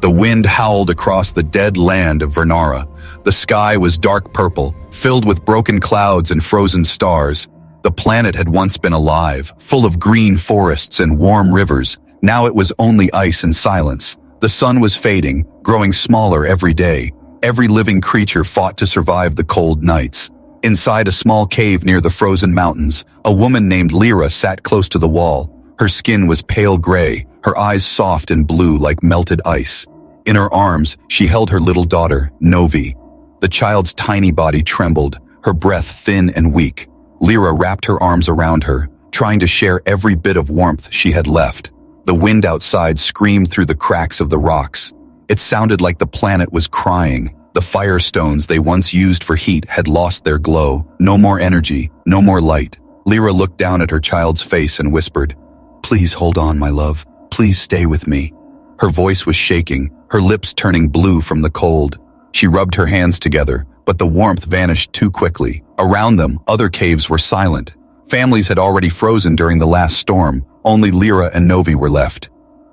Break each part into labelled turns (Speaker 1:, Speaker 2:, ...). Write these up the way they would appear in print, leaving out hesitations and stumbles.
Speaker 1: The wind howled across the dead land of Vernara. The sky was dark purple, filled with broken clouds and frozen stars. The planet had once been alive, full of green forests and warm rivers. Now it was only ice and silence. The sun was fading, growing smaller every day. Every living creature fought to survive the cold nights. Inside a small cave near the frozen mountains, a woman named Lyra sat close to the wall. Her skin was pale gray, her eyes soft and blue like melted ice. In her arms, she held her little daughter, Novi. The child's tiny body trembled, her breath thin and weak. Lyra wrapped her arms around her, trying to share every bit of warmth she had left. The wind outside screamed through the cracks of the rocks. It sounded like the planet was crying. The firestones they once used for heat had lost their glow. No more energy, no more light. Lyra looked down at her child's face and whispered, "Please hold on, my love. Please stay with me." Her voice was shaking, her lips turning blue from the cold. She rubbed her hands together, but the warmth vanished too quickly. Around them, other caves were silent. Families had already frozen during the last storm. Only Lyra and Novi were left.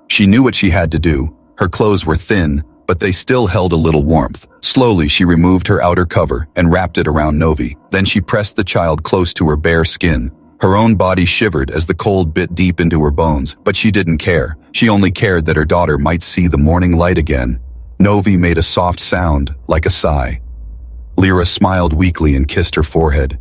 Speaker 1: She knew what she had to do. Her clothes were thin, but they still held a little warmth. Slowly, she removed her outer cover and wrapped it around Novi. Then she pressed the child close to her bare skin. Her own body shivered as the cold bit deep into her bones, but she didn't care. She only cared that her daughter might see the morning light again. Novi made a soft sound, like a sigh. Lyra smiled weakly and kissed her forehead.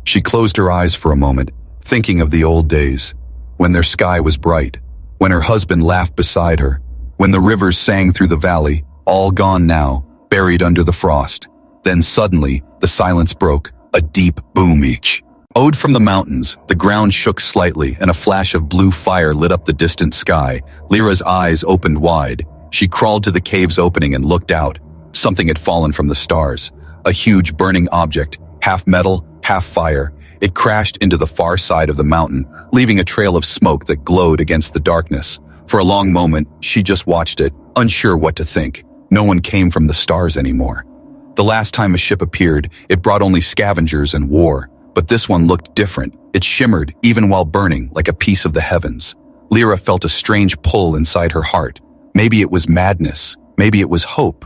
Speaker 1: She closed her eyes for a moment, thinking of the old days, when their sky was bright, when her husband laughed beside her, when the rivers sang through the valley, all gone now, buried under the frost. Then suddenly, the silence broke, a deep boom each. Ode from the mountains, the ground shook slightly and a flash of blue fire lit up the distant sky. Lyra's eyes opened wide. She crawled to the cave's opening and looked out. Something had fallen from the stars. A huge burning object, half metal, half fire. It crashed into the far side of the mountain, leaving a trail of smoke that glowed against the darkness. For a long moment, she just watched it, unsure what to think. No one came from the stars anymore. The last time a ship appeared, it brought only scavengers and war. But this one looked different. It shimmered, even while burning, like a piece of the heavens. Lyra felt a strange pull inside her heart. Maybe it was madness. Maybe it was hope.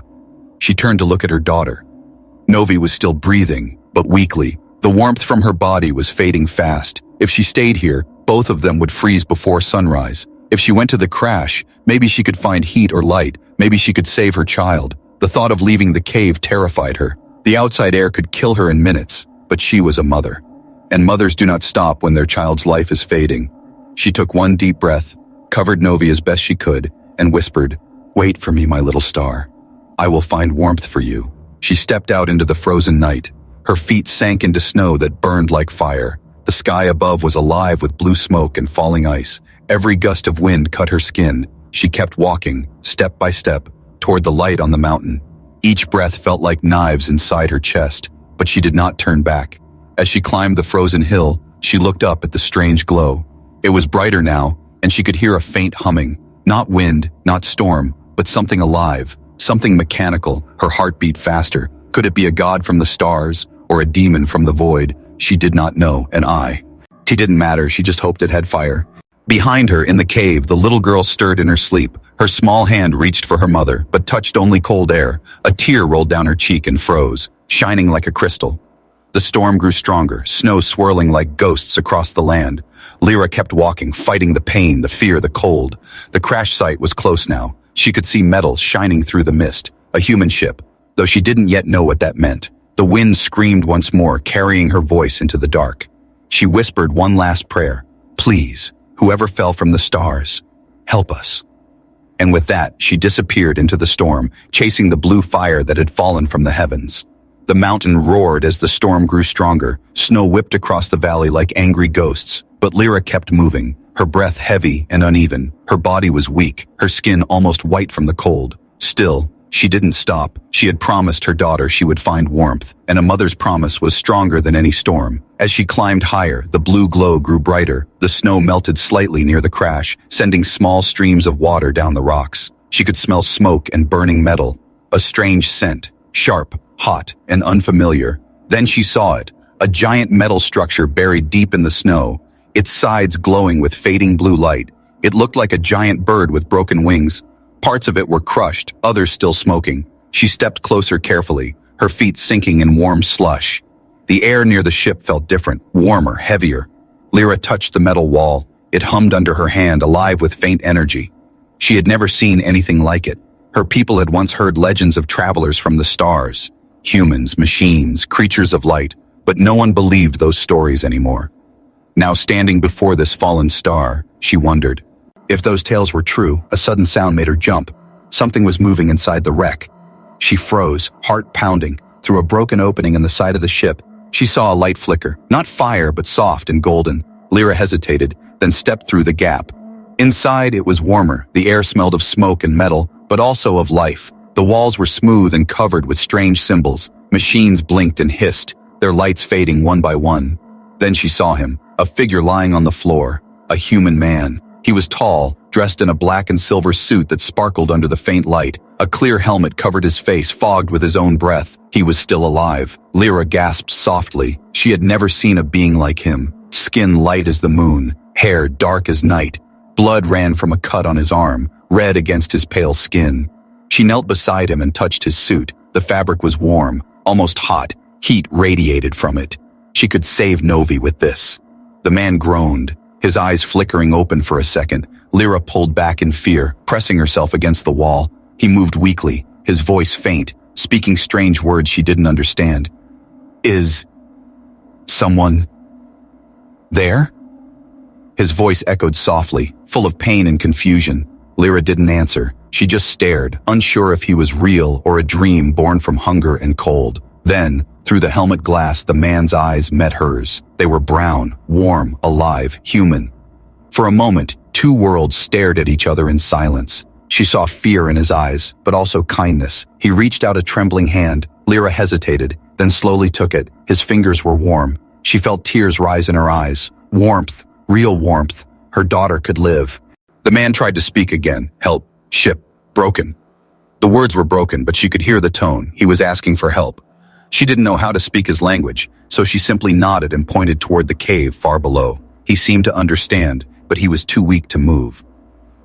Speaker 1: She turned to look at her daughter. Novi was still breathing, but weakly. The warmth from her body was fading fast. If she stayed here, both of them would freeze before sunrise. If she went to the crash, maybe she could find heat or light. Maybe she could save her child. The thought of leaving the cave terrified her. The outside air could kill her in minutes. But she was a mother. And mothers do not stop when their child's life is fading. She took one deep breath, covered Novi as best she could, and whispered, "Wait for me, my little star. I will find warmth for you." She stepped out into the frozen night. Her feet sank into snow that burned like fire. The sky above was alive with blue smoke and falling ice. Every gust of wind cut her skin. She kept walking, step by step, toward the light on the mountain. Each breath felt like knives inside her chest. But she did not turn back. As she climbed the frozen hill, she looked up at the strange glow. It was brighter now, and she could hear a faint humming. Not wind, not storm, but something alive, something mechanical. Her heart beat faster. Could it be a god from the stars, or a demon from the void? She did not know, and It didn't matter, she just hoped it had fire. Behind her, in the cave, the little girl stirred in her sleep. Her small hand reached for her mother, but touched only cold air. A tear rolled down her cheek and froze, shining like a crystal. The storm grew stronger, snow swirling like ghosts across the land. Lyra kept walking, fighting the pain, the fear, the cold. The crash site was close now. She could see metal shining through the mist, a human ship, though she didn't yet know what that meant. The wind screamed once more, carrying her voice into the dark. She whispered one last prayer. "Please, whoever fell from the stars, help us." And with that, she disappeared into the storm, chasing the blue fire that had fallen from the heavens. The mountain roared as the storm grew stronger. Snow whipped across the valley like angry ghosts, but Lyra kept moving, her breath heavy and uneven. Her body was weak, her skin almost white from the cold. Still, she didn't stop. She had promised her daughter she would find warmth, and a mother's promise was stronger than any storm. As she climbed higher, the blue glow grew brighter. The snow melted slightly near the crash, sending small streams of water down the rocks. She could smell smoke and burning metal, a strange scent, sharp, hot, and unfamiliar. Then she saw it, a giant metal structure buried deep in the snow, its sides glowing with fading blue light. It looked like a giant bird with broken wings. Parts of it were crushed, others still smoking. She stepped closer carefully, her feet sinking in warm slush. The air near the ship felt different, warmer, heavier. Lyra touched the metal wall. It hummed under her hand, alive with faint energy. She had never seen anything like it. Her people had once heard legends of travelers from the stars. Humans, machines, creatures of light, but no one believed those stories anymore. Now standing before this fallen star, she wondered. If those tales were true, a sudden sound made her jump. Something was moving inside the wreck. She froze, heart pounding. Through a broken opening in the side of the ship, she saw a light flicker, not fire, but soft and golden. Lyra hesitated, then stepped through the gap. Inside, it was warmer. The air smelled of smoke and metal, but also of life. The walls were smooth and covered with strange symbols. Machines blinked and hissed, their lights fading one by one. Then she saw him, a figure lying on the floor, a human man. He was tall, dressed in a black and silver suit that sparkled under the faint light. A clear helmet covered his face, fogged with his own breath. He was still alive. Lyra gasped softly. She had never seen a being like him. Skin light as the moon, hair dark as night. Blood ran from a cut on his arm, red against his pale skin. She knelt beside him and touched his suit. The fabric was warm, almost hot. Heat radiated from it. She could save Novi with this. The man groaned, his eyes flickering open for a second. Lyra pulled back in fear, pressing herself against the wall. He moved weakly, his voice faint, speaking strange words she didn't understand. Is someone there? His voice echoed softly, full of pain and confusion. Lyra didn't answer. She just stared, unsure if he was real or a dream born from hunger and cold. Then, through the helmet glass, the man's eyes met hers. They were brown, warm, alive, human. For a moment, two worlds stared at each other in silence. She saw fear in his eyes, but also kindness. He reached out a trembling hand. Lyra hesitated, then slowly took it. His fingers were warm. She felt tears rise in her eyes. Warmth, real warmth. Her daughter could live. The man tried to speak again. Help. Ship. Broken. The words were broken, but she could hear the tone. He was asking for help. She didn't know how to speak his language, so she simply nodded and pointed toward the cave far below. He seemed to understand, but he was too weak to move.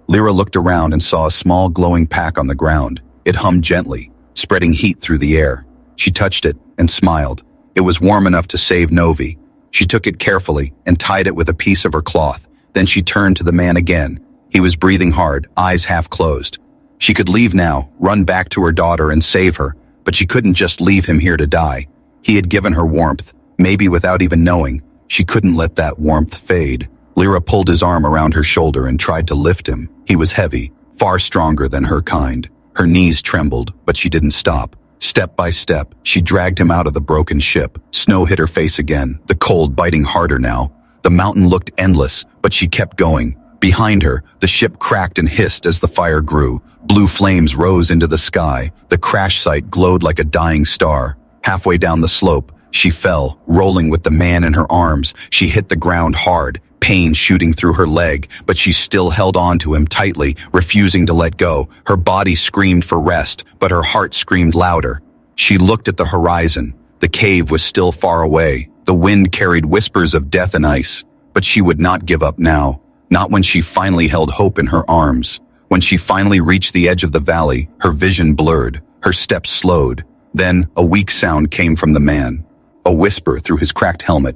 Speaker 1: Lyra looked around and saw a small glowing pack on the ground. It hummed gently, spreading heat through the air. She touched it and smiled. It was warm enough to save Novi. She took it carefully and tied it with a piece of her cloth. Then she turned to the man again. He was breathing hard, eyes half closed. She could leave now, run back to her daughter and save her, but she couldn't just leave him here to die. He had given her warmth, maybe without even knowing. She couldn't let that warmth fade. Lyra pulled his arm around her shoulder and tried to lift him. He was heavy, far stronger than her kind. Her knees trembled, but she didn't stop. Step by step, she dragged him out of the broken ship. Snow hit her face again, the cold biting harder now. The mountain looked endless, but she kept going. Behind her, the ship cracked and hissed as the fire grew. Blue flames rose into the sky. The crash site glowed like a dying star. Halfway down the slope, she fell, rolling with the man in her arms. She hit the ground hard, pain shooting through her leg, but she still held on to him tightly, refusing to let go. Her body screamed for rest, but her heart screamed louder. She looked at the horizon. The cave was still far away. The wind carried whispers of death and ice, but she would not give up now. Not when she finally held hope in her arms. When she finally reached the edge of the valley, her vision blurred, her steps slowed. Then a weak sound came from the man, a whisper through his cracked helmet.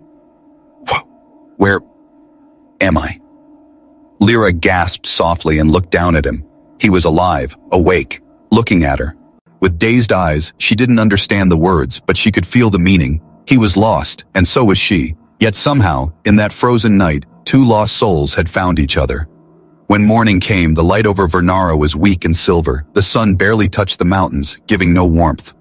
Speaker 1: Where am I? Lyra gasped softly and looked down at him. He was alive, awake, looking at her. With dazed eyes, she didn't understand the words, but she could feel the meaning. He was lost, and so was she. Yet somehow, in that frozen night, two lost souls had found each other. When morning came, the light over Vernara was weak and silver. The sun barely touched the mountains, giving no warmth.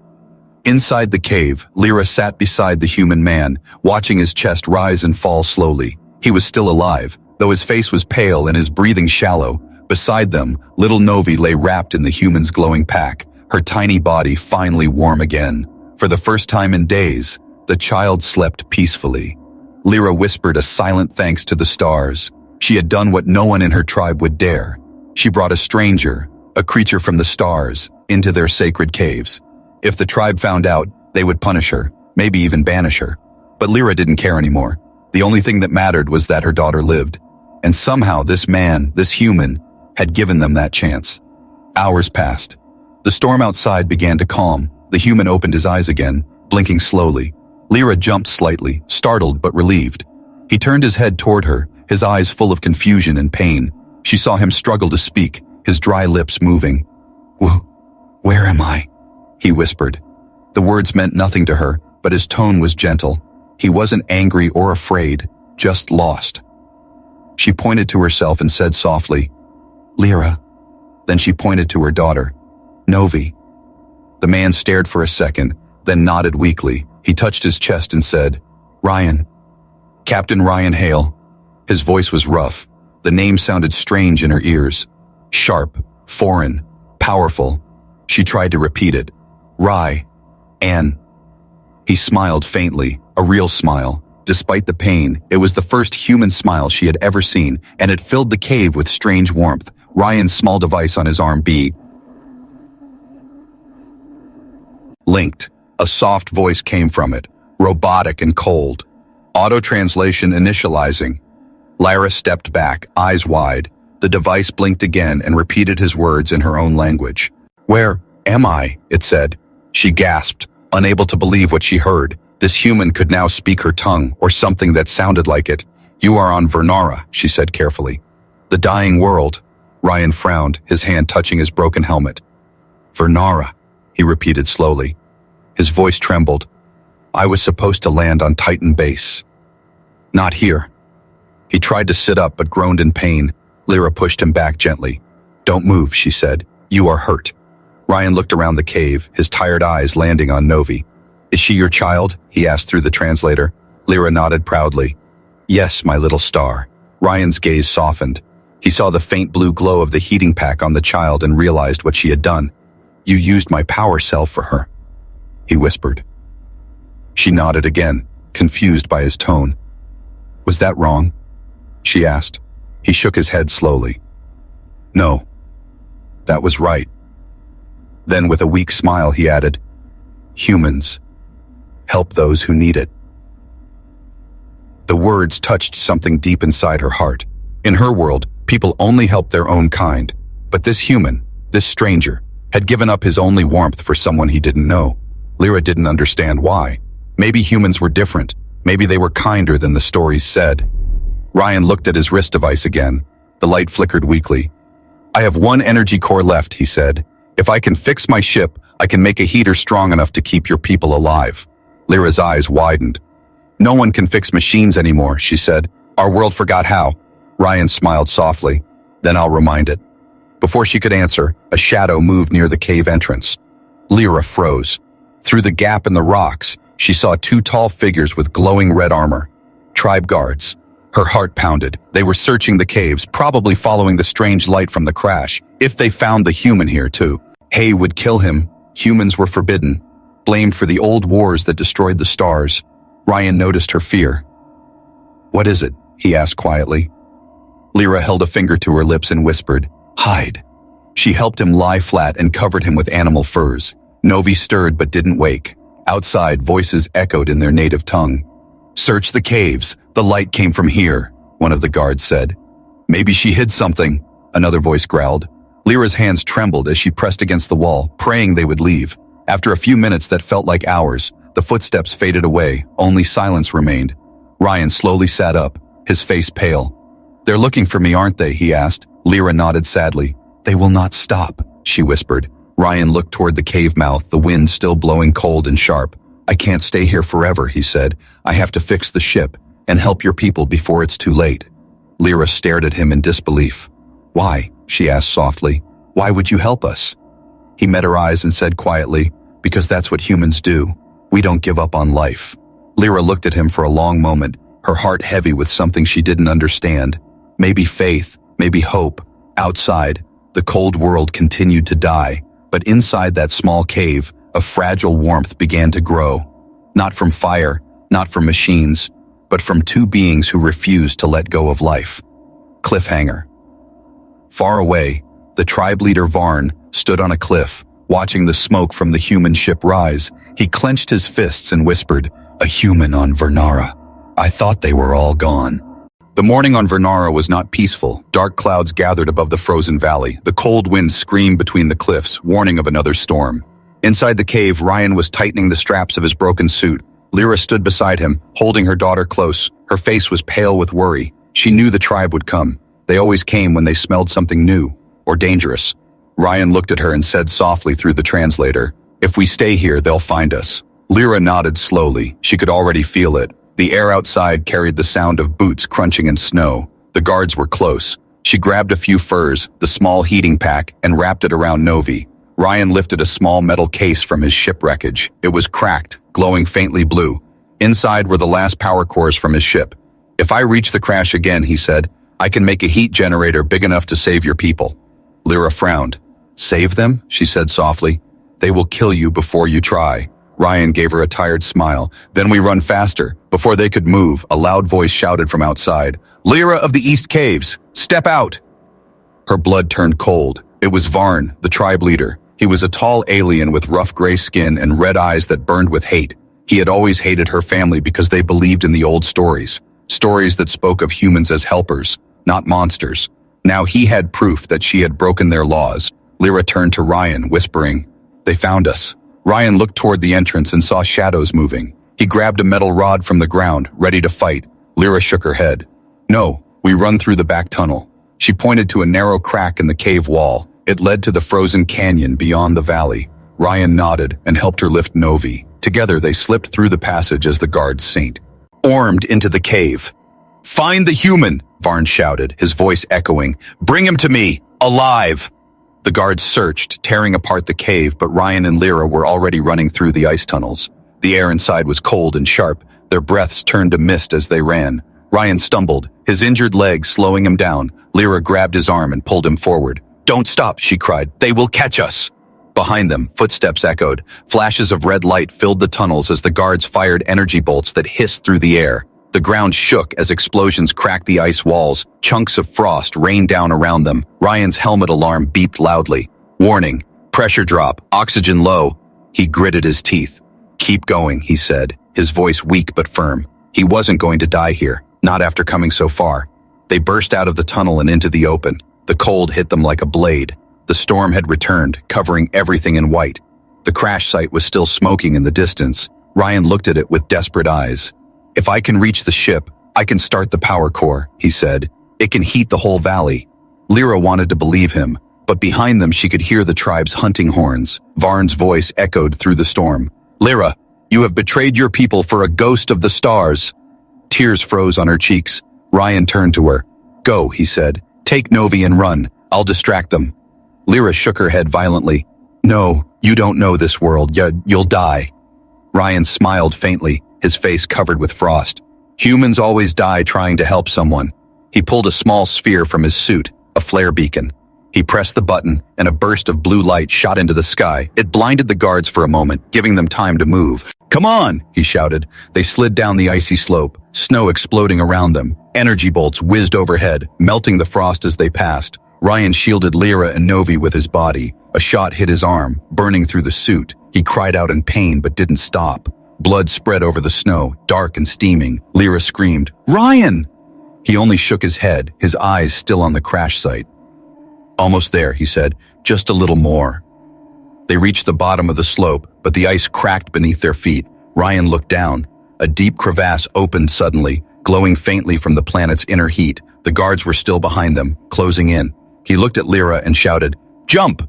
Speaker 1: Inside the cave, Lyra sat beside the human man, watching his chest rise and fall slowly. He was still alive, though his face was pale and his breathing shallow. Beside them, little Novi lay wrapped in the human's glowing pack, her tiny body finally warm again. For the first time in days, the child slept peacefully. Lyra whispered a silent thanks to the stars. She had done what no one in her tribe would dare. She brought a stranger, a creature from the stars, into their sacred caves. If the tribe found out, they would punish her, maybe even banish her. But Lyra didn't care anymore. The only thing that mattered was that her daughter lived. And somehow this man, this human, had given them that chance. Hours passed. The storm outside began to calm. The human opened his eyes again, blinking slowly. Lyra jumped slightly, startled but relieved. He turned his head toward her, his eyes full of confusion and pain. She saw him struggle to speak, his dry lips moving. "Where am I?" he whispered. The words meant nothing to her, but his tone was gentle. He wasn't angry or afraid, just lost. She pointed to herself and said softly, "Lyra." Then she pointed to her daughter, "Novi." The man stared for a second, then nodded weakly. He touched his chest and said, "Ryan. Captain Ryan Hale." His voice was rough. The name sounded strange in her ears. Sharp, foreign, powerful. She tried to repeat it. Anne. He smiled faintly, a real smile. Despite the pain, it was the first human smile she had ever seen, and it filled the cave with strange warmth. Ryan's small device on his arm linked. A soft voice came from it, robotic and cold. Auto-translation initializing. Lyra stepped back, eyes wide. The device blinked again and repeated his words in her own language. "Where am I?" it said. She gasped, unable to believe what she heard. This human could now speak her tongue, or something that sounded like it. "You are on Vernara," she said carefully. "The dying world." Ryan frowned, his hand touching his broken helmet. "Vernara," he repeated slowly. His voice trembled. "I was supposed to land on Titan base. Not here." He tried to sit up but groaned in pain. Lyra pushed him back gently. "Don't move," she said. "You are hurt." Ryan looked around the cave, his tired eyes landing on Novi. "Is she your child?" he asked through the translator. Lyra nodded proudly. "Yes, my little star." Ryan's gaze softened. He saw the faint blue glow of the heating pack on the child and realized what she had done. "You used my power cell for her," he whispered. She nodded again, confused by his tone. "Was that wrong?" she asked. He shook his head slowly. "No, that was right." Then with a weak smile he added, "Humans, help those who need it." The words touched something deep inside her heart. In her world, people only helped their own kind. But this human, this stranger, had given up his only warmth for someone he didn't know. Lyra didn't understand why. Maybe humans were different. Maybe they were kinder than the stories said. Ryan looked at his wrist device again. The light flickered weakly. "I have one energy core left," he said. "If I can fix my ship, I can make a heater strong enough to keep your people alive." Lyra's eyes widened. "No one can fix machines anymore," she said. "Our world forgot how." Ryan smiled softly. "Then I'll remind it." Before she could answer, a shadow moved near the cave entrance. Lyra froze. Through the gap in the rocks, she saw two tall figures with glowing red armor. Tribe guards. Her heart pounded. They were searching the caves, probably following the strange light from the crash. If they found the human here too, Hay would kill him. Humans were forbidden, blamed for the old wars that destroyed the stars. Ryan noticed her fear. "What is it?" he asked quietly. Lyra held a finger to her lips and whispered, "Hide." She helped him lie flat and covered him with animal furs. Novi stirred but didn't wake. Outside, voices echoed in their native tongue. "Search the caves. The light came from here," one of the guards said. "Maybe she hid something," another voice growled. Lyra's hands trembled as she pressed against the wall, praying they would leave. After a few minutes that felt like hours, the footsteps faded away, only silence remained. Ryan slowly sat up, his face pale. "They're looking for me, aren't they?" he asked. Lyra nodded sadly. "They will not stop," she whispered. Ryan looked toward the cave mouth, the wind still blowing cold and sharp. "I can't stay here forever," he said. "I have to fix the ship and help your people before it's too late." Lyra stared at him in disbelief. "Why?" she asked softly. "Why would you help us?" He met her eyes and said quietly, "Because that's what humans do. We don't give up on life." Lyra looked at him for a long moment, her heart heavy with something she didn't understand. Maybe faith, maybe hope. Outside, the cold world continued to die, but inside that small cave, a fragile warmth began to grow. Not from fire, not from machines, but from two beings who refused to let go of life. Cliffhanger. Far away, the tribe leader Varn stood on a cliff, watching the smoke from the human ship rise. He clenched his fists and whispered, "A human on Vernara. I thought they were all gone." The morning on Vernara was not peaceful. Dark clouds gathered above the frozen valley. The cold wind screamed between the cliffs, warning of another storm. Inside the cave, Ryan was tightening the straps of his broken suit. Lyra stood beside him, holding her daughter close. Her face was pale with worry. She knew the tribe would come. They always came when they smelled something new or dangerous. Ryan looked at her and said softly through the translator, "If we stay here, they'll find us." Lyra nodded slowly. She could already feel it. The air outside carried the sound of boots crunching in snow. The guards were close. She grabbed a few furs, the small heating pack, and wrapped it around Novi. Ryan lifted a small metal case from his ship wreckage. It was cracked, glowing faintly blue. Inside were the last power cores from his ship. "If I reach the crash again," he said, "I can make a heat generator big enough to save your people." Lyra frowned. "Save them?" she said softly. "They will kill you before you try." Ryan gave her a tired smile. "Then we run faster." Before they could move, a loud voice shouted from outside, "Lyra of the East Caves, step out!" Her blood turned cold. It was Varn, the tribe leader. He was a tall alien with rough gray skin and red eyes that burned with hate. He had always hated her family because they believed in the old stories. Stories that spoke of humans as helpers, not monsters. Now he had proof that she had broken their laws. Lyra turned to Ryan, whispering, "They found us." Ryan looked toward the entrance and saw shadows moving. He grabbed a metal rod from the ground, ready to fight. Lyra shook her head. "No, we run through the back tunnel." She pointed to a narrow crack in the cave wall. It led to the frozen canyon beyond the valley. Ryan nodded and helped her lift Novi. Together they slipped through the passage as the guards swarmed into the cave. "Find the human!" Varn shouted, his voice echoing. "Bring him to me, alive!" The guards searched, tearing apart the cave, but Ryan and Lyra were already running through the ice tunnels. The air inside was cold and sharp. Their breaths turned to mist as they ran. Ryan stumbled, his injured leg slowing him down. Lyra grabbed his arm and pulled him forward. "Don't stop," she cried. "They will catch us." Behind them, footsteps echoed. Flashes of red light filled the tunnels as the guards fired energy bolts that hissed through the air. The ground shook as explosions cracked the ice walls. Chunks of frost rained down around them. Ryan's helmet alarm beeped loudly. "Warning, pressure drop, oxygen low." He gritted his teeth. "Keep going," he said, his voice weak but firm. He wasn't going to die here, not after coming so far. They burst out of the tunnel and into the open. The cold hit them like a blade. The storm had returned, covering everything in white. The crash site was still smoking in the distance. Ryan looked at it with desperate eyes. "If I can reach the ship, I can start the power core," he said. "It can heat the whole valley." Lyra wanted to believe him, but behind them she could hear the tribe's hunting horns. Varn's voice echoed through the storm. "Lyra, you have betrayed your people for a ghost of the stars." Tears froze on her cheeks. Ryan turned to her. "Go," he said. "Take Novi and run. I'll distract them." Lyra shook her head violently. "No, you don't know this world. You'll die." Ryan smiled faintly, his face covered with frost. "Humans always die trying to help someone." He pulled a small sphere from his suit, a flare beacon. He pressed the button, and a burst of blue light shot into the sky. It blinded the guards for a moment, giving them time to move. "Come on!" he shouted. They slid down the icy slope, snow exploding around them. Energy bolts whizzed overhead, melting the frost as they passed. Ryan shielded Lyra and Novi with his body. A shot hit his arm, burning through the suit. He cried out in pain but didn't stop. Blood spread over the snow, dark and steaming. Lyra screamed, "Ryan!" He only shook his head, his eyes still on the crash site. "Almost there," he said. "Just a little more." They reached the bottom of the slope, but the ice cracked beneath their feet. Ryan looked down. A deep crevasse opened suddenly, glowing faintly from the planet's inner heat. The guards were still behind them, closing in. He looked at Lyra and shouted, "Jump!"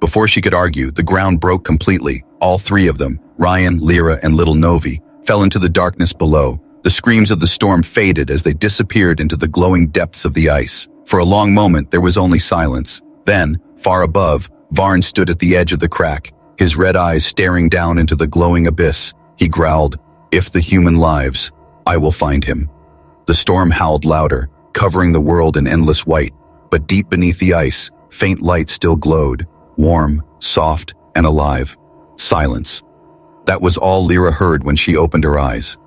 Speaker 1: Before she could argue, the ground broke completely. All three of them, Ryan, Lyra, and little Novi, fell into the darkness below. The screams of the storm faded as they disappeared into the glowing depths of the ice. For a long moment, there was only silence. Then, far above, Varn stood at the edge of the crack, his red eyes staring down into the glowing abyss. He growled, "If the human lives, I will find him." The storm howled louder, covering the world in endless white. But deep beneath the ice, faint light still glowed, warm, soft, and alive. Silence. That was all Lyra heard when she opened her eyes.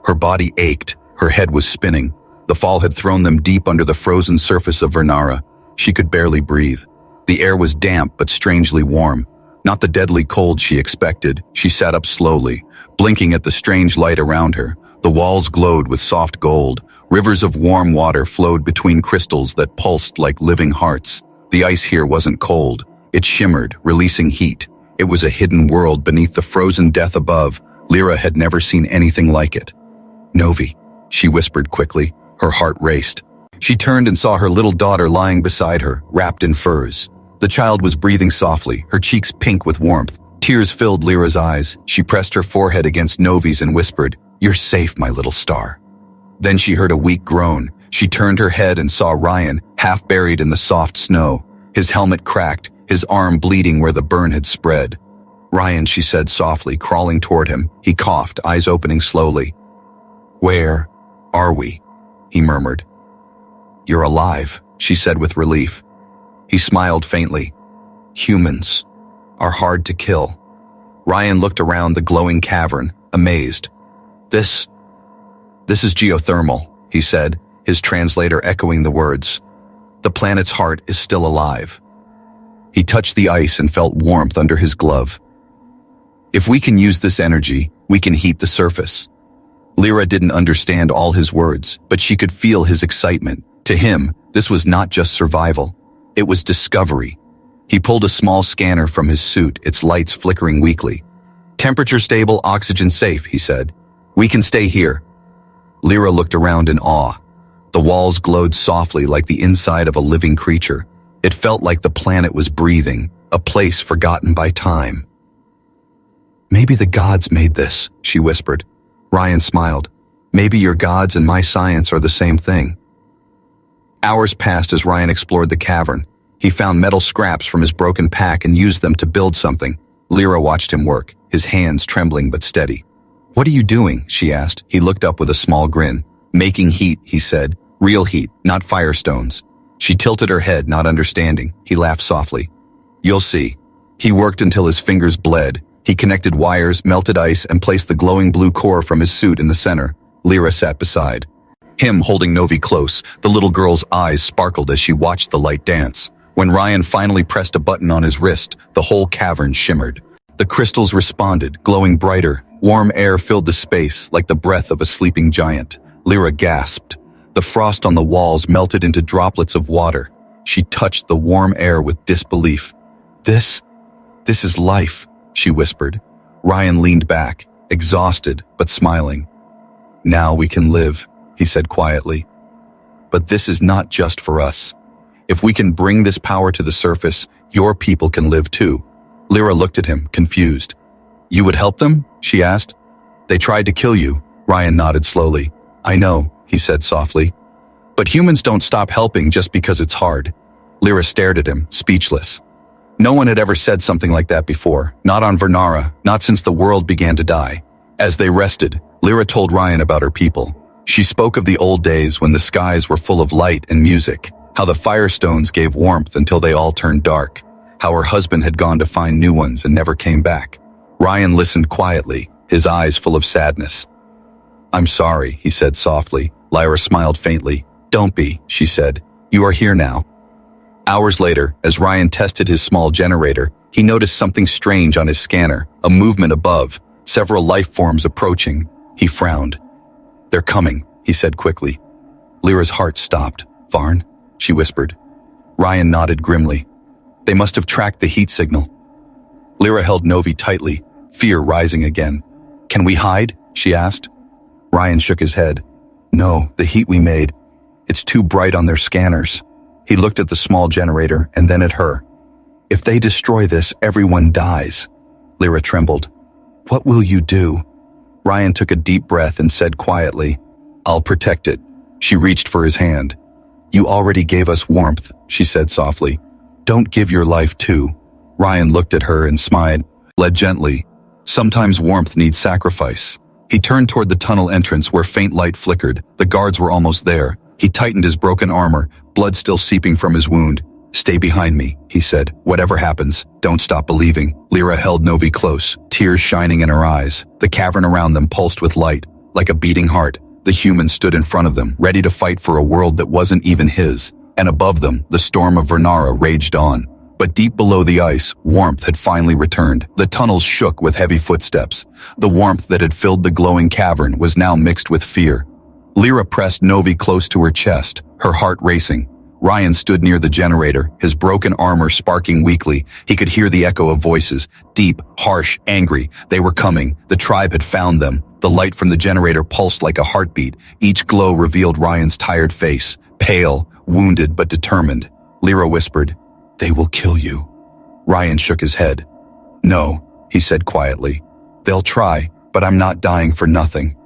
Speaker 1: Her body ached, her head was spinning. The fall had thrown them deep under the frozen surface of Vernara. She could barely breathe. The air was damp but strangely warm. Not the deadly cold she expected. She sat up slowly, blinking at the strange light around her. The walls glowed with soft gold. Rivers of warm water flowed between crystals that pulsed like living hearts. The ice here wasn't cold. It shimmered, releasing heat. It was a hidden world beneath the frozen death above. Lyra had never seen anything like it. "Novi," she whispered quickly. Her heart raced. She turned and saw her little daughter lying beside her, wrapped in furs. The child was breathing softly, her cheeks pink with warmth. Tears filled Lyra's eyes. She pressed her forehead against Novi's and whispered, "You're safe, my little star." Then she heard a weak groan. She turned her head and saw Ryan, half buried in the soft snow. His helmet cracked, his arm bleeding where the burn had spread. "Ryan," she said softly, crawling toward him. He coughed, eyes opening slowly. "Where are we?" he murmured. "You're alive," she said with relief. He smiled faintly. "Humans are hard to kill." Ryan looked around the glowing cavern, amazed. This is geothermal," he said, his translator echoing the words. "The planet's heart is still alive." He touched the ice and felt warmth under his glove. "If we can use this energy, we can heat the surface." Lyra didn't understand all his words, but she could feel his excitement. To him, this was not just survival. It was discovery. He pulled a small scanner from his suit, its lights flickering weakly. "Temperature stable, oxygen safe," he said. "We can stay here." Lyra looked around in awe. The walls glowed softly like the inside of a living creature. It felt like the planet was breathing, a place forgotten by time. "Maybe the gods made this," she whispered. Ryan smiled. "Maybe your gods and my science are the same thing." Hours passed as Ryan explored the cavern. He found metal scraps from his broken pack and used them to build something. Lyra watched him work, his hands trembling but steady. "What are you doing?" she asked. He looked up with a small grin. "Making heat," he said. "Real heat, not firestones." She tilted her head, not understanding. He laughed softly. "You'll see." He worked until his fingers bled. He connected wires, melted ice, and placed the glowing blue core from his suit in the center. Lyra sat beside him, holding Novi close. The little girl's eyes sparkled as she watched the light dance. When Ryan finally pressed a button on his wrist, the whole cavern shimmered. The crystals responded, glowing brighter. Warm air filled the space like the breath of a sleeping giant. Lyra gasped. The frost on the walls melted into droplets of water. She touched the warm air with disbelief. This is life," she whispered. Ryan leaned back, exhausted but smiling. "Now we can live," he said quietly. "But this is not just for us. If we can bring this power to the surface, your people can live too." Lyra looked at him, confused. "You would help them?" she asked. "They tried to kill you." Ryan nodded slowly. "I know," he said softly. "But humans don't stop helping just because it's hard." Lyra stared at him, speechless. No one had ever said something like that before, not on Vernara, not since the world began to die. As they rested, Lyra told Ryan about her people. She spoke of the old days when the skies were full of light and music, how the firestones gave warmth until they all turned dark, how her husband had gone to find new ones and never came back. Ryan listened quietly, his eyes full of sadness. "I'm sorry," he said softly. Lyra smiled faintly. "Don't be," she said. "You are here now." Hours later, as Ryan tested his small generator, he noticed something strange on his scanner, a movement above, several life forms approaching. He frowned. "They're coming," he said quickly. Lyra's heart stopped. "Varn?" she whispered. Ryan nodded grimly. "They must have tracked the heat signal." Lyra held Novi tightly, fear rising again. "Can we hide?" she asked. Ryan shook his head. "No, the heat we made. It's too bright on their scanners." He looked at the small generator and then at her. "If they destroy this, everyone dies." Lyra trembled. "What will you do?" Ryan took a deep breath and said quietly, "I'll protect it." She reached for his hand. "You already gave us warmth," she said softly. "Don't give your life too." Ryan looked at her and smiled, led gently. "Sometimes warmth needs sacrifice." He turned toward the tunnel entrance where faint light flickered. The guards were almost there. He tightened his broken armor, blood still seeping from his wound. "Stay behind me," he said. "Whatever happens, don't stop believing." Lyra held Novi close, tears shining in her eyes. The cavern around them pulsed with light. Like a beating heart, the humans stood in front of them, ready to fight for a world that wasn't even his. And above them, the storm of Vernara raged on. But deep below the ice, warmth had finally returned. The tunnels shook with heavy footsteps. The warmth that had filled the glowing cavern was now mixed with fear. Lyra pressed Novi close to her chest, her heart racing. Ryan stood near the generator, his broken armor sparking weakly. He could hear the echo of voices, deep, harsh, angry. They were coming. The tribe had found them. The light from the generator pulsed like a heartbeat. Each glow revealed Ryan's tired face, pale, wounded but determined. Lyra whispered, "They will kill you." Ryan shook his head. "No," he said quietly. "They'll try, but I'm not dying for nothing."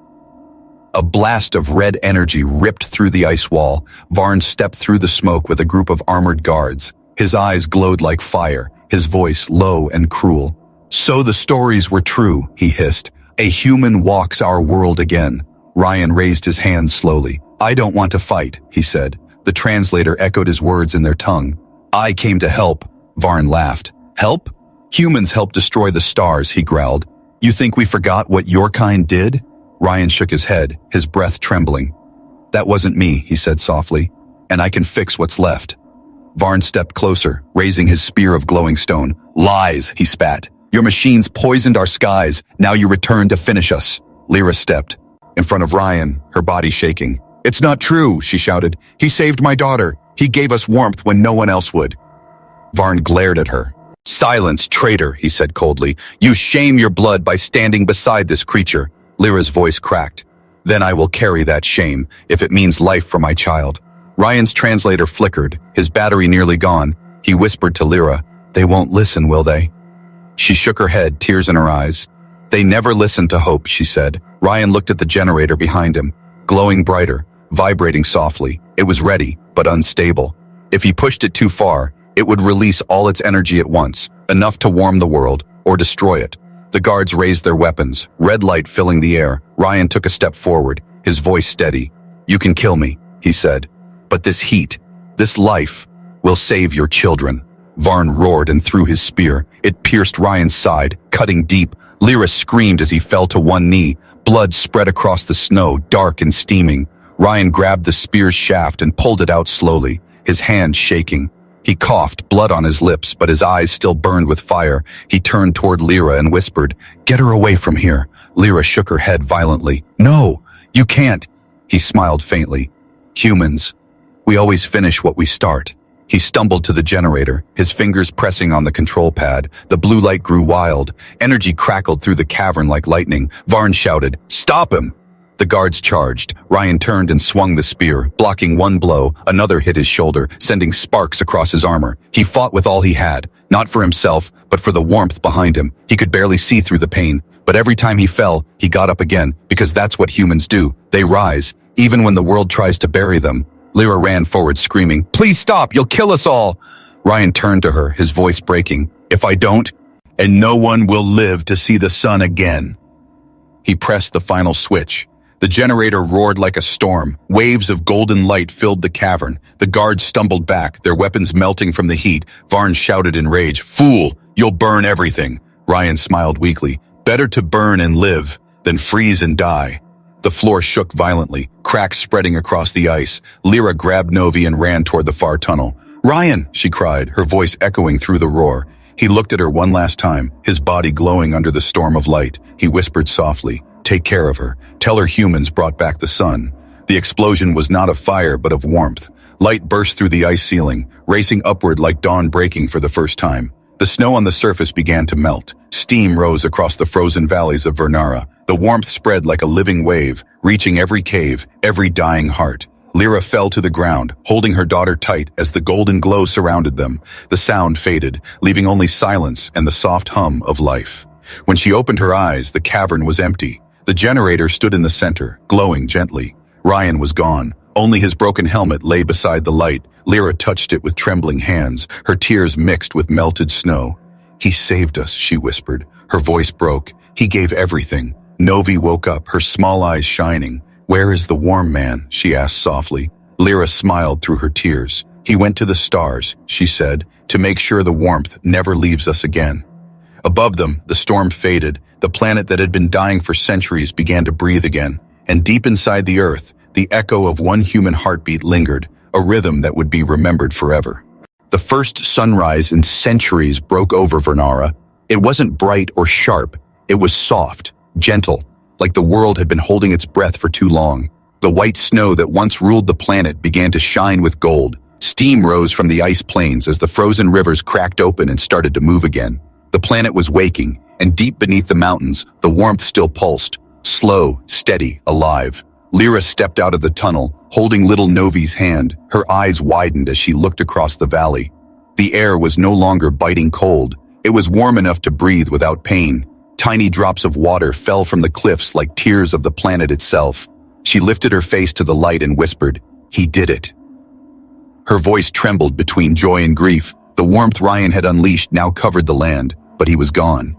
Speaker 1: A blast of red energy ripped through the ice wall. Varn stepped through the smoke with a group of armored guards. His eyes glowed like fire, his voice low and cruel. "So the stories were true," he hissed. "A human walks our world again." Ryan raised his hands slowly. "I don't want to fight," he said. The translator echoed his words in their tongue. "I came to help." Varn laughed. "Help? Humans help destroy the stars," he growled. "You think we forgot what your kind did?" Ryan shook his head, his breath trembling. "That wasn't me," he said softly, "and I can fix what's left." Varn stepped closer, raising his spear of glowing stone. "Lies," he spat. "Your machines poisoned our skies. Now you return to finish us." Lyra stepped in front of Ryan, her body shaking. "It's not true," she shouted. "He saved my daughter. He gave us warmth when no one else would." Varn glared at her. "Silence, traitor," he said coldly. "You shame your blood by standing beside this creature." Lyra's voice cracked. "Then I will carry that shame, if it means life for my child." Ryan's translator flickered, his battery nearly gone. He whispered to Lyra, "They won't listen, will they?" She shook her head, tears in her eyes. "They never listen to hope," she said. Ryan looked at the generator behind him, glowing brighter, vibrating softly. It was ready, but unstable. If he pushed it too far, it would release all its energy at once, enough to warm the world, or destroy it. The guards raised their weapons, red light filling the air. Ryan took a step forward, his voice steady. "You can kill me," he said. "But this heat, this life, will save your children." Varn roared and threw his spear. It pierced Ryan's side, cutting deep. Lyra screamed as he fell to one knee. Blood spread across the snow, dark and steaming. Ryan grabbed the spear's shaft and pulled it out slowly, his hand shaking. He coughed, blood on his lips, but his eyes still burned with fire. He turned toward Lyra and whispered, "Get her away from here." Lyra shook her head violently. "No, you can't." He smiled faintly. "Humans, we always finish what we start." He stumbled to the generator, his fingers pressing on the control pad. The blue light grew wild. Energy crackled through the cavern like lightning. Varn shouted, "Stop him!" The guards charged. Ryan turned and swung the spear, blocking one blow. Another hit his shoulder, sending sparks across his armor. He fought with all he had, not for himself, but for the warmth behind him. He could barely see through the pain, but every time he fell, he got up again, because that's what humans do. They rise, even when the world tries to bury them. Lyra ran forward, screaming, "Please stop, you'll kill us all!" Ryan turned to her, his voice breaking. "If I don't, and no one will live to see the sun again." He pressed the final switch. The generator roared like a storm. Waves of golden light filled the cavern. The guards stumbled back, their weapons melting from the heat. Varn shouted in rage, "Fool, you'll burn everything." Ryan smiled weakly. "Better to burn and live than freeze and die." The floor shook violently, cracks spreading across the ice. Lyra grabbed Novi and ran toward the far tunnel. "Ryan!" she cried, her voice echoing through the roar. He looked at her one last time, his body glowing under the storm of light. He whispered softly, "Take care of her. Tell her humans brought back the sun." The explosion was not of fire, but of warmth. Light burst through the ice ceiling, racing upward like dawn breaking for the first time. The snow on the surface began to melt. Steam rose across the frozen valleys of Vernara. The warmth spread like a living wave, reaching every cave, every dying heart. Lyra fell to the ground, holding her daughter tight as the golden glow surrounded them. The sound faded, leaving only silence and the soft hum of life. When she opened her eyes, the cavern was empty. The generator stood in the center, glowing gently. Ryan was gone. Only his broken helmet lay beside the light. Lyra touched it with trembling hands, her tears mixed with melted snow. "He saved us," she whispered. Her voice broke. "He gave everything." Novi woke up, her small eyes shining. "Where is the warm man?" she asked softly. Lyra smiled through her tears. "He went to the stars," she said, "to make sure the warmth never leaves us again." Above them, the storm faded. The planet that had been dying for centuries began to breathe again. And deep inside the earth, the echo of one human heartbeat lingered, a rhythm that would be remembered forever. The first sunrise in centuries broke over Vernara. It wasn't bright or sharp. It was soft, gentle, like the world had been holding its breath for too long. The white snow that once ruled the planet began to shine with gold. Steam rose from the ice plains as the frozen rivers cracked open and started to move again. The planet was waking, and deep beneath the mountains, the warmth still pulsed. Slow, steady, alive. Lyra stepped out of the tunnel, holding little Novi's hand. Her eyes widened as she looked across the valley. The air was no longer biting cold. It was warm enough to breathe without pain. Tiny drops of water fell from the cliffs like tears of the planet itself. She lifted her face to the light and whispered, "He did it." Her voice trembled between joy and grief. The warmth Ryan had unleashed now covered the land, but he was gone.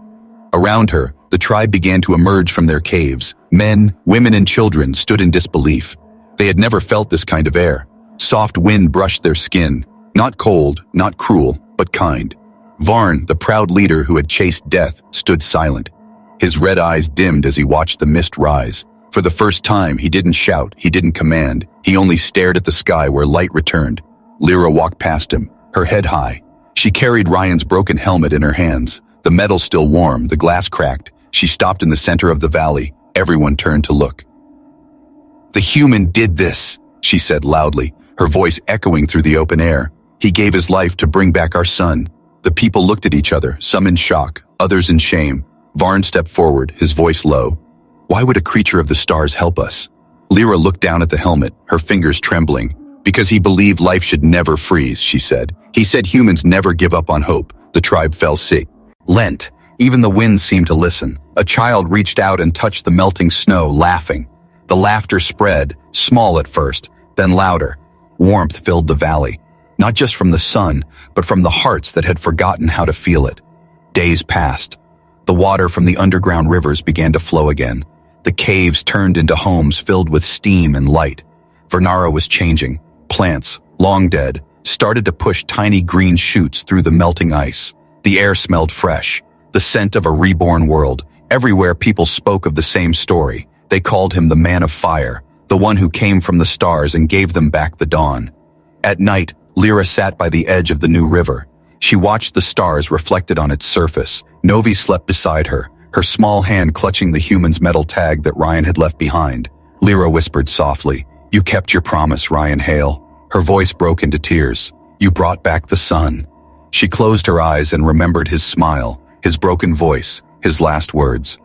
Speaker 1: Around her, the tribe began to emerge from their caves. Men, women, and children stood in disbelief. They had never felt this kind of air. Soft wind brushed their skin. Not cold, not cruel, but kind. Varn, the proud leader who had chased death, stood silent. His red eyes dimmed as he watched the mist rise. For the first time, he didn't shout, he didn't command. He only stared at the sky where light returned. Lyra walked past him, her head high. She carried Ryan's broken helmet in her hands. The metal still warm, the glass cracked. She stopped in the center of the valley. Everyone turned to look. "The human did this," she said loudly, her voice echoing through the open air. "He gave his life to bring back our son." The people looked at each other, some in shock, others in shame. Varn stepped forward, his voice low. "Why would a creature of the stars help us?" Lyra looked down at the helmet, her fingers trembling. "Because he believed life should never freeze," she said. "He said humans never give up on hope." The tribe fell sick. Lent. Even the wind seemed to listen. A child reached out and touched the melting snow, laughing. The laughter spread, small at first, then louder. Warmth filled the valley. Not just from the sun, but from the hearts that had forgotten how to feel it. Days passed. The water from the underground rivers began to flow again. The caves turned into homes filled with steam and light. Vernara was changing. Plants, long dead, started to push tiny green shoots through the melting ice. The air smelled fresh, the scent of a reborn world. Everywhere people spoke of the same story. They called him the Man of Fire, the one who came from the stars and gave them back the dawn. At night, Lyra sat by the edge of the new river. She watched the stars reflected on its surface. Novi slept beside her, her small hand clutching the human's metal tag that Ryan had left behind. Lyra whispered softly, "You kept your promise, Ryan Hale." Her voice broke into tears. "You brought back the sun." She closed her eyes and remembered his smile, his broken voice, his last words.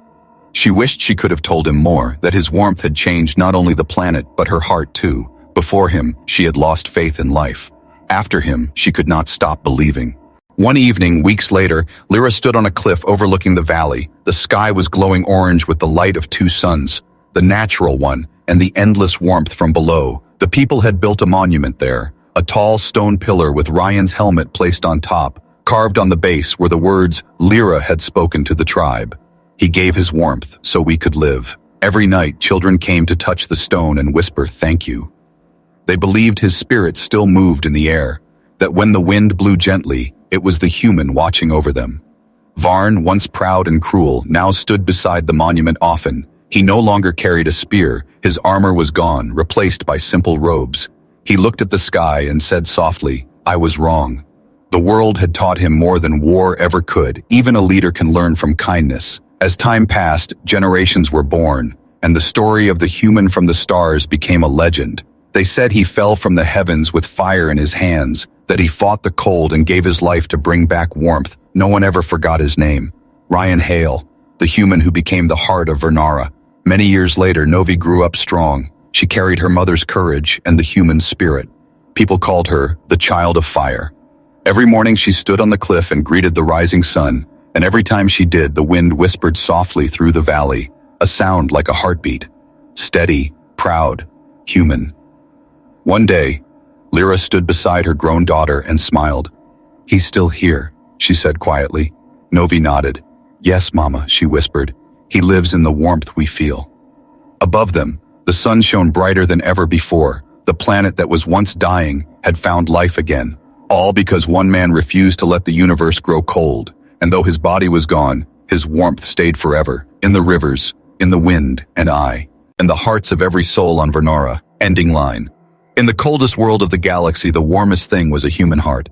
Speaker 1: She wished she could have told him more, that his warmth had changed not only the planet, but her heart too. Before him, she had lost faith in life. After him, she could not stop believing. One evening, weeks later, Lyra stood on a cliff overlooking the valley. The sky was glowing orange with the light of two suns, the natural one and the endless warmth from below. The people had built a monument there, a tall stone pillar with Ryan's helmet placed on top. Carved on the base were the words Lyra had spoken to the tribe. "He gave his warmth so we could live." Every night, children came to touch the stone and whisper, "Thank you." They believed his spirit still moved in the air, that when the wind blew gently, it was the human watching over them. Varn, once proud and cruel, now stood beside the monument often. He no longer carried a spear. His armor was gone, replaced by simple robes. He looked at the sky and said softly, "I was wrong." The world had taught him more than war ever could. Even a leader can learn from kindness. As time passed, generations were born, and the story of the human from the stars became a legend. They said he fell from the heavens with fire in his hands, that he fought the cold and gave his life to bring back warmth. No one ever forgot his name. Ryan Hale, the human who became the heart of Vernara. Many years later, Novi grew up strong. She carried her mother's courage and the human spirit. People called her the Child of Fire. Every morning she stood on the cliff and greeted the rising sun, and every time she did, the wind whispered softly through the valley, a sound like a heartbeat. Steady, proud, human. One day, Lyra stood beside her grown daughter and smiled. "He's still here," she said quietly. Novi nodded. "Yes, Mama," she whispered. "He lives in the warmth we feel." Above them, the sun shone brighter than ever before. The planet that was once dying had found life again. All because one man refused to let the universe grow cold. And though his body was gone, his warmth stayed forever. In the rivers, in the wind, and in the hearts of every soul on Vernara. Ending line. In the coldest world of the galaxy, the warmest thing was a human heart.